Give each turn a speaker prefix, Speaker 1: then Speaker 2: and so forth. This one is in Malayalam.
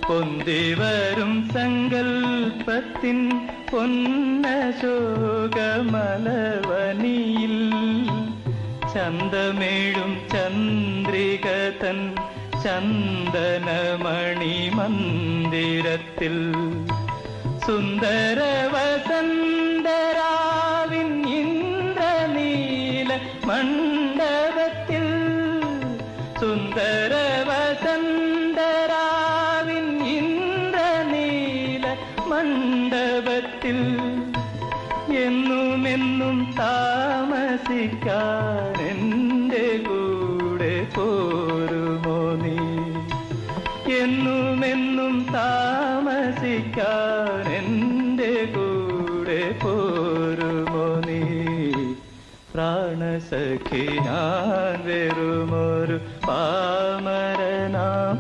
Speaker 1: പൊന്തിവരും സങ്കൽപ്പത്തിൻ പൊന്നശോകമലവനിയിൽ ചന്തമേഴും ചന്ദ്രികതൻ ചന്ദനമണി മന്ദിരത്തിൽ സുന്ദര വസന്തരാവിൻ ഇന്ദ്രനീല മണ്ഡപത്തിൽ സുന്ദര വസന്തരാവിൻ ഇന്ദ്രനീല മണ്ഡപത്തിൽ എന്നുമെന്നും താമസിക്കാൻ എൻ്റെ കൂടെ പോരുമോ നീ എന്നുമെന്നും താമസിക്കാൻ എൻ്റെ കൂടെ പോരുമോ നീ പ്രാണസഖി ഞാൻ വെറുമൊരു പാമരനാം